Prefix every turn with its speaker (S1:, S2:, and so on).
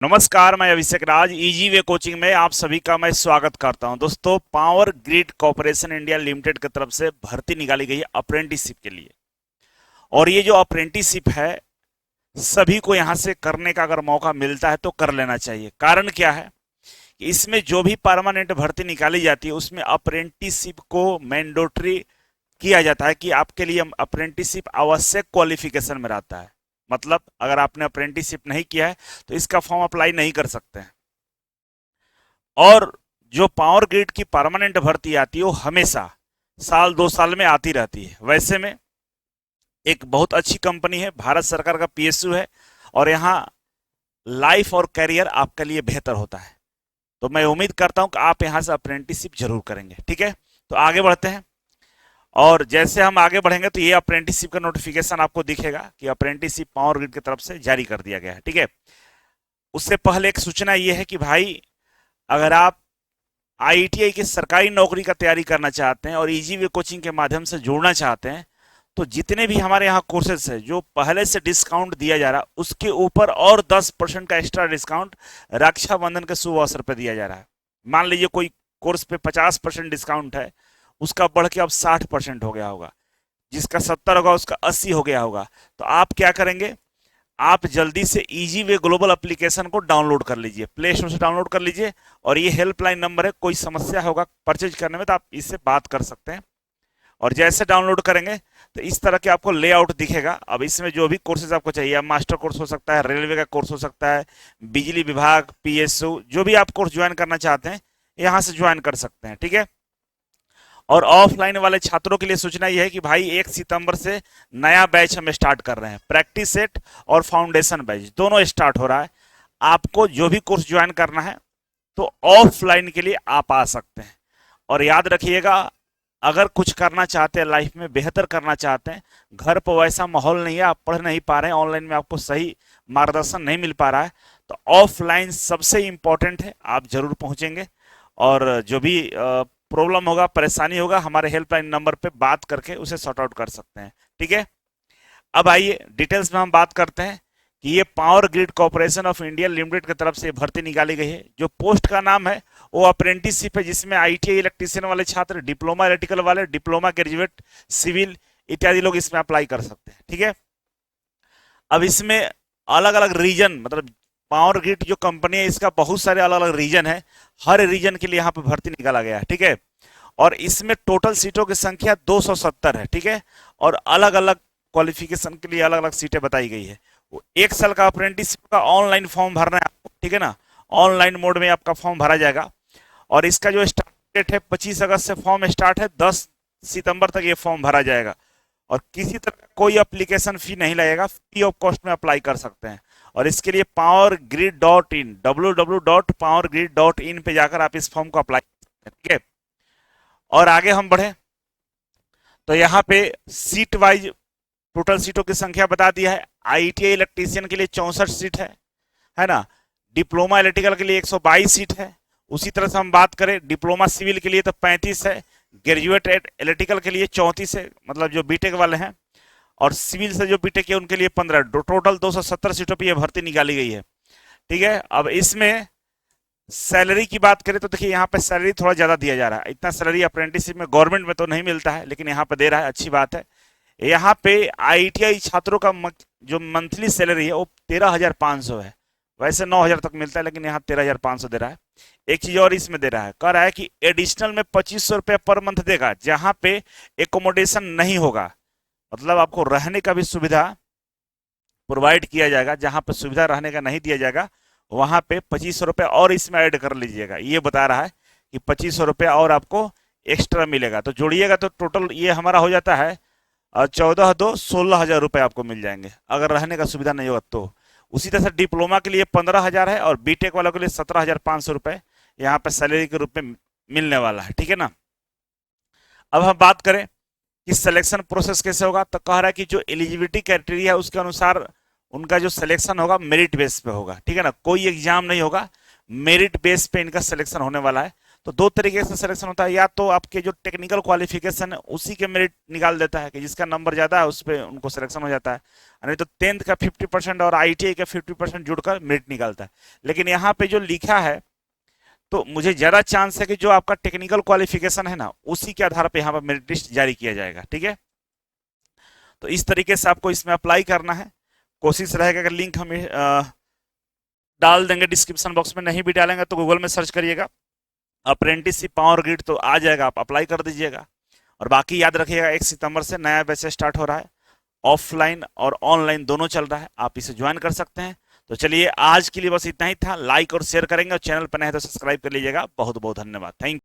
S1: नमस्कार, मैं अभिषेक राज easy way coaching में आप सभी का मैं स्वागत करता हूं। दोस्तों, power grid corporation India limited की तरफ से भर्ती निकाली गई है अप्रेंटिसशिप के लिए। और ये जो अप्रेंटिसशिप है, सभी को यहां से करने का अगर मौका मिलता है तो कर लेना चाहिए। कारण क्या है कि इसमें जो भी परमानेंट भर्ती निकाली जाती है उसमें अप्रेंटिसशिप को मैंडेटरी किया जाता है कि आपके लिए अप्रेंटिसशिप आवश्यक क्वालिफिकेशन में रहता है। मतलब अगर आपने अप्रेंटिसशिप नहीं किया है तो इसका फॉर्म अप्लाई नहीं कर सकते हैं। और जो पावर ग्रिड की परमानेंट भर्ती आती है वो हमेशा साल 2 साल में आती रहती है। वैसे में एक बहुत अच्छी कंपनी है, भारत सरकार का पीएसयू है, और यहाँ लाइफ और करियर आपके लिए बेहतर होता है। तो मैं उम्मीद करता हूं कि आप यहाँ से अप्रेंटिसशिप जरूर करेंगे। ठीक है, तो आगे बढ़ते हैं। और जैसे हम आगे बढ़ेंगे तो ये अप्रेंटिसशिप का नोटिफिकेशन आपको दिखेगा कि अप्रेंटिसशिप पावर ग्रिड की तरफ से जारी कर दिया गया है। ठीक है, उससे पहले एक सूचना ये है कि भाई, अगर आप आईटीआई की सरकारी नौकरी का तैयारी करना चाहते हैं और इजी वे कोचिंग के माध्यम से जुड़ना चाहते हैं तो जितने भी हमारे यहाँ कोर्सेज है जो पहले से डिस्काउंट दिया जा रहा है उसके ऊपर और 10% का एक्स्ट्रा डिस्काउंट रक्षाबंधन के शुभ अवसर पर दिया जा रहा है। मान लीजिए कोई कोर्स पे 50% डिस्काउंट है, उसका बढ़ के अब 60% हो गया होगा, जिसका 70 होगा उसका 80 हो गया होगा। तो आप क्या करेंगे, आप जल्दी से इजी वे ग्लोबल एप्लीकेशन को डाउनलोड कर लीजिए, प्ले स्टोर से डाउनलोड कर लीजिए। और ये हेल्पलाइन नंबर है, कोई समस्या होगा परचेज करने में तो आप इससे बात कर सकते हैं। और जैसे डाउनलोड करेंगे तो इस तरह के आपको लेआउट दिखेगा। अब इसमें जो भी कोर्सेज आपको चाहिए, मास्टर कोर्स हो सकता है, रेलवे का कोर्स हो सकता है, बिजली विभाग, पीएसयू, जो भी आप कोर्स ज्वाइन करना चाहते हैं यहाँ से ज्वाइन कर सकते हैं। ठीक है, और ऑफलाइन वाले छात्रों के लिए सूचना यह है कि भाई 1 सितंबर से नया बैच हम स्टार्ट कर रहे हैं। प्रैक्टिस सेट और फाउंडेशन बैच दोनों स्टार्ट हो रहा है। आपको जो भी कोर्स ज्वाइन करना है तो ऑफलाइन के लिए आप आ सकते हैं। और याद रखिएगा, अगर कुछ करना चाहते हैं लाइफ में, बेहतर करना चाहते हैं, घर पर वैसा माहौल नहीं है, आप पढ़ नहीं पा रहे हैं, ऑनलाइन में आपको सही मार्गदर्शन नहीं मिल पा रहा है, तो ऑफलाइन सबसे इंपॉर्टेंट है। आप जरूर पहुंचेंगे और जो भी प्रॉब्लम होगा, परेशानी होगा, हमारे हेल्पलाइन नंबर पे बात करके उसे सॉर्ट आउट कर सकते हैं। ठीक है, अब आइए डिटेल्स में हम बात करते हैं कि ये power grid corporation of India limited की तरफ से भर्ती निकाली गई है। जो पोस्ट का नाम है वो अप्रेंटिसशिप है, जिसमें आईटीआई इलेक्ट्रीशियन वाले छात्र, डिप्लोमा इलेक्ट्रिकल वाले, डिप्लोमा ग्रेजुएट सिविल इत्यादि लोग इसमें अप्लाई कर सकते हैं। ठीक है, अब इसमें अलग अलग रीजन, मतलब पावर ग्रिड जो कंपनी है इसका बहुत सारे अलग अलग रीजन है, हर रीजन के लिए यहाँ पे भर्ती निकाला गया है। ठीक है, और इसमें टोटल सीटों की संख्या 270 है। ठीक है, और अलग अलग क्वालिफिकेशन के लिए अलग अलग सीटें बताई गई है। 1 साल का अप्रेंटिसशिप का ऑनलाइन फॉर्म भरना है आपको। ठीक है ना, ऑनलाइन मोड में आपका फॉर्म भरा जाएगा। और इसका जो स्टार्ट डेट है 25 अगस्त से फॉर्म स्टार्ट है, 10 सितंबर तक ये फॉर्म भरा जाएगा। और किसी तरह कोई एप्लीकेशन फी नहीं लगेगा, फ्री ऑफ कॉस्ट में अप्लाई कर सकते हैं। और इसके लिए powergrid.in www.powergrid.in पे जाकर आप इस फॉर्म को अप्लाई कर सकते हैं। ठीक है, और आगे हम बढ़े तो यहाँ पे सीट वाइज टोटल सीटों की संख्या बता दिया है। आईटीआई इलेक्ट्रीशियन के लिए 64 सीट है ना। डिप्लोमा इलेक्ट्रिकल के लिए 122 सीट है। उसी तरह से हम बात करें डिप्लोमा सिविल के लिए तो 35 है, ग्रेजुएट इलेक्ट्रिकल के लिए 34 है, मतलब जो बीटेक वाले हैं, और सिविल से जो बीटेक है उनके लिए 15। टोटल 270 सीटों पर यह भर्ती निकाली गई है। ठीक है, अब इसमें सैलरी की बात करें तो देखिए यहाँ पे सैलरी थोड़ा ज़्यादा दिया जा रहा है। इतना सैलरी अप्रेंटिसशिप में गवर्नमेंट में तो नहीं मिलता है, लेकिन यहाँ पे दे रहा है, अच्छी बात है। यहाँ पे आईटीआई छात्रों का जो मंथली सैलरी है वो 13,500 है। वैसे 9,000 तक मिलता है, लेकिन यहाँ 13,500 दे रहा है। एक चीज और इसमें दे रहा है, कह रहा है कि एडिशनल में 2500 रुपये पर मंथ देगा, जहां पे एकोमोडेशन नहीं होगा। मतलब आपको रहने का भी सुविधा प्रोवाइड किया जाएगा, जहां पे सुविधा रहने का नहीं दिया जाएगा वहां पे 2500 रुपये और इसमें ऐड कर लीजिएगा। ये बता रहा है कि 2500 रुपये और आपको एक्स्ट्रा मिलेगा। तो जोड़िएगा तो टोटल ये हमारा हो जाता है 14 दो 16,000 रुपये आपको मिल जाएंगे, अगर रहने का सुविधा नहीं होगा तो। उसी तरह से डिप्लोमा के लिए 15,000 है और बीटेक वालों के लिए 17,500 रुपये यहाँ पे सैलरी के रूप में मिलने वाला है। ठीक है ना, अब हम बात करें कि सिलेक्शन प्रोसेस कैसे होगा, तो कह रहा है कि जो एलिजिबिलिटी क्राइटेरिया है उसके अनुसार उनका जो सिलेक्शन होगा मेरिट बेस पे होगा। ठीक है ना, कोई एग्जाम नहीं होगा, मेरिट बेस पे इनका सिलेक्शन होने वाला है। तो दो तरीके से सिलेक्शन होता है, या तो आपके जो टेक्निकल क्वालिफिकेशन है उसी के मेरिट निकाल देता है कि जिसका नंबर ज्यादा है उस पर उनको सिलेक्शन हो जाता है, नहीं तो 10th का 50% और आईटीआई का 50% जुड़कर मेरिट निकालता है। लेकिन यहाँ पे जो लिखा है तो मुझे ज्यादा चांस है कि जो आपका टेक्निकल क्वालिफिकेशन है ना उसी के आधार पर यहाँ पर मेरिट लिस्ट जारी किया जाएगा। ठीक है, तो इस तरीके से आपको इसमें अप्लाई करना है। कोशिश रहेगा कि लिंक हम डाल देंगे डिस्क्रिप्शन बॉक्स में, नहीं भी डालेंगे तो गूगल में सर्च करिएगा अप्रेंटिसशिप पावर ग्रिड, तो आ जाएगा, आप अप्लाई कर दीजिएगा। और बाकी याद रखिएगा 1 सितंबर से नया बैच स्टार्ट हो रहा है, ऑफलाइन और ऑनलाइन दोनों चल रहा है, आप इसे ज्वाइन कर सकते हैं। तो चलिए आज के लिए बस इतना ही था, लाइक और शेयर करेंगे और चैनल पर नए हैं तो सब्सक्राइब कर लीजिएगा। बहुत बहुत धन्यवाद, थैंक यू।